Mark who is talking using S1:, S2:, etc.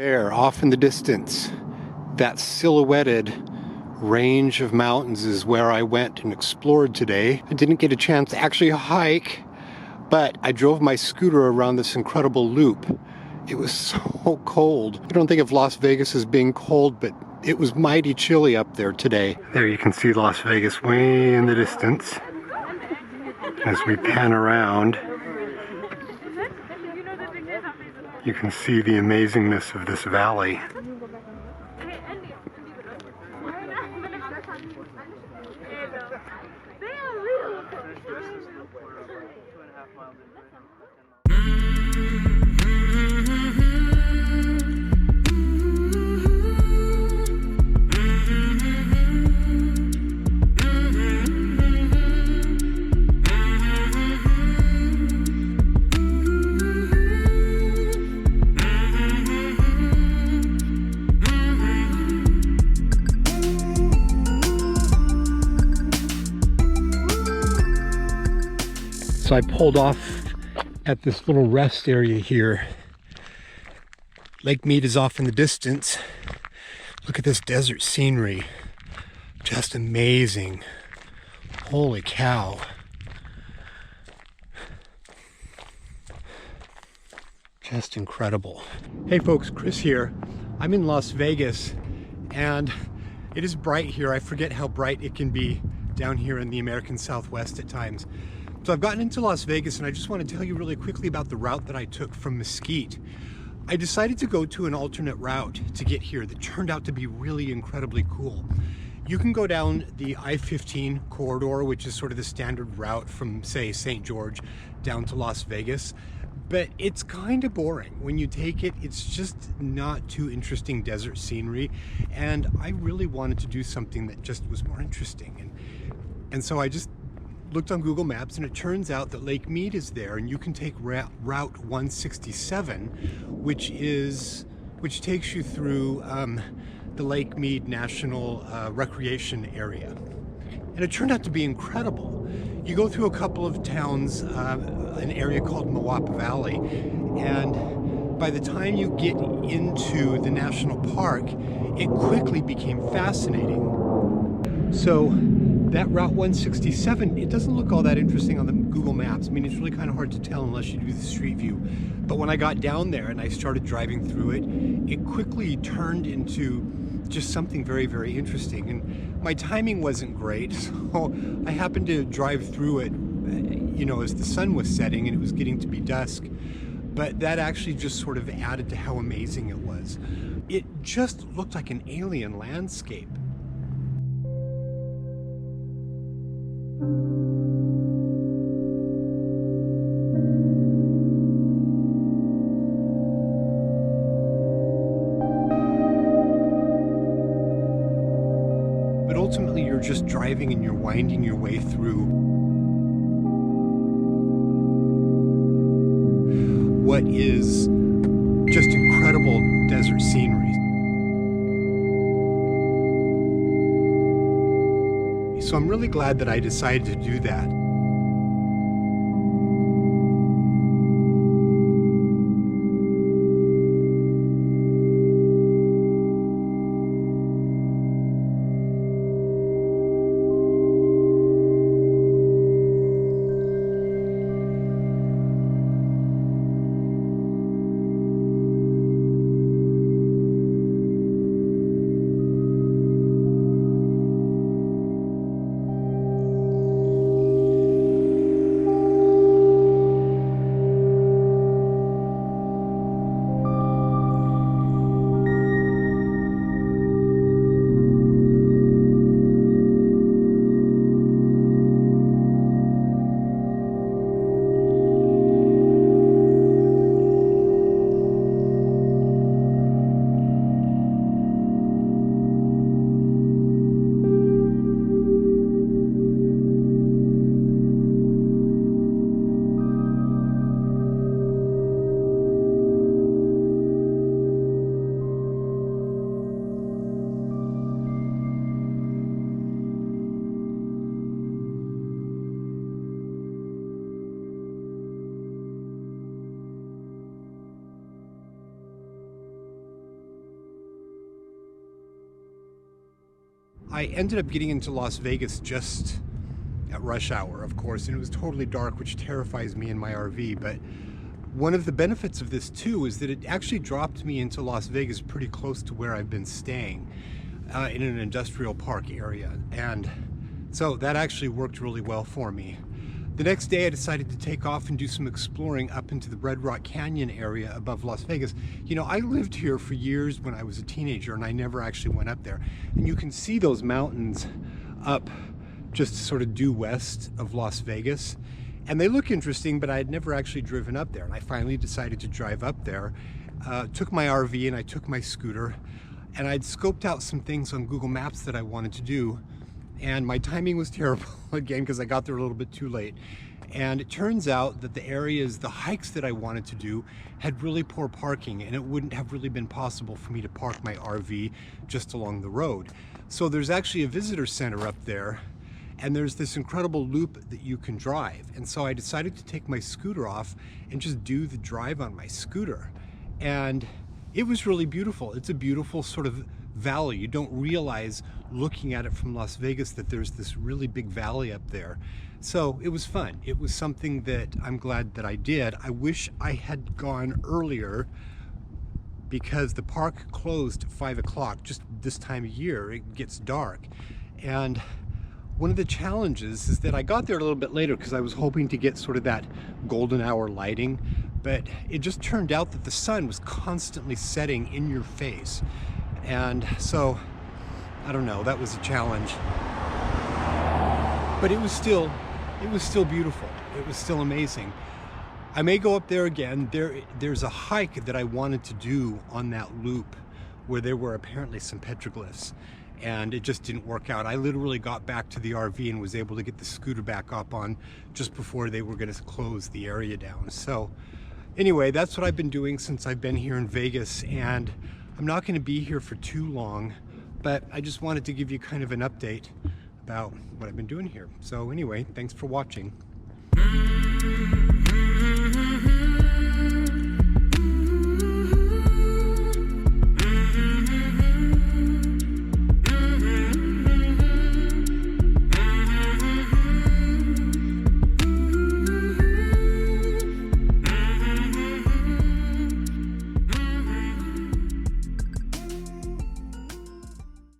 S1: There, off in the distance, that silhouetted range of mountains is where I went and explored today. I didn't get a chance to actually hike, but I drove my scooter around this incredible loop. It was so cold. I don't think of Las Vegas as being cold, but it was mighty chilly up there today. There you can see Las Vegas way in the distance. As we pan around, you can see the amazingness of this valley. So I pulled off at this little rest area here. Lake Mead is off in the distance. Look at this desert scenery. Just amazing. Holy cow. Just incredible. Hey folks, Chris here. I'm in Las Vegas and it is bright here. I forget how bright it can be down here in the American Southwest at times. So I've gotten into Las Vegas and I just want to tell you really quickly about the route that I took from Mesquite. I decided to go to an alternate route to get here that turned out to be really incredibly cool. You can go down the I-15 corridor, which is sort of the standard route from, say, St. George down to Las Vegas, but it's kind of boring. When you take it, it's just not too interesting desert scenery, and I really wanted to do something that just was more interesting. And so I just looked on Google Maps, and it turns out that Lake Mead is there, and you can take Route 167, which takes you through the Lake Mead National Recreation Area. And it turned out to be incredible. You go through a couple of towns, an area called Moapa Valley, and by the time you get into the national park, it quickly became fascinating. So that Route 167, it doesn't look all that interesting on the Google Maps. I mean, it's really kind of hard to tell unless you do the street view. But when I got down there and I started driving through it, it quickly turned into just something very, very interesting. And my timing wasn't great, so I happened to drive through it, you know, as the sun was setting and it was getting to be dusk. But that actually just sort of added to how amazing it was. It just looked like an alien landscape. But ultimately, you're just driving and you're winding your way through what is just incredible desert scenery. So I'm really glad that I decided to do that. I ended up getting into Las Vegas just at rush hour, of course, and it was totally dark, which terrifies me in my RV. But one of the benefits of this too is that it actually dropped me into Las Vegas pretty close to where I've been staying, in an industrial park area, and so that actually worked really well for me. The next day I decided to take off and do some exploring up into the Red Rock Canyon area above Las Vegas. You know, I lived here for years when I was a teenager, and I never actually went up there. And you can see those mountains up just sort of due west of Las Vegas. And they look interesting, but I had never actually driven up there. And I finally decided to drive up there, took my RV and I took my scooter, and I'd scoped out some things on Google Maps that I wanted to do. And my timing was terrible again, because I got there a little bit too late. And it turns out that the areas, the hikes that I wanted to do had really poor parking, and it wouldn't have really been possible for me to park my RV just along the road. So there's actually a visitor center up there, and there's this incredible loop that you can drive. And so I decided to take my scooter off and just do the drive on my scooter. And it was really beautiful. It's a beautiful sort of valley. You don't realize looking at it from Las Vegas that there's this really big valley up there. So it was fun. It was something that I'm glad that I did. I wish I had gone earlier, because the park closed at 5 o'clock. Just this time of year, it gets dark. And one of the challenges is that I got there a little bit later because I was hoping to get sort of that golden hour lighting, but it just turned out that the sun was constantly setting in your face. And so, I don't know, that was a challenge. But it was still beautiful. It was still amazing. I may go up there again. There's a hike that I wanted to do on that loop where there were apparently some petroglyphs, and it just didn't work out. I literally got back to the RV and was able to get the scooter back up on just before they were going to close the area down. So anyway, that's what I've been doing since I've been here in Vegas, and I'm not going to be here for too long, but I just wanted to give you kind of an update about what I've been doing here. So anyway, thanks for watching.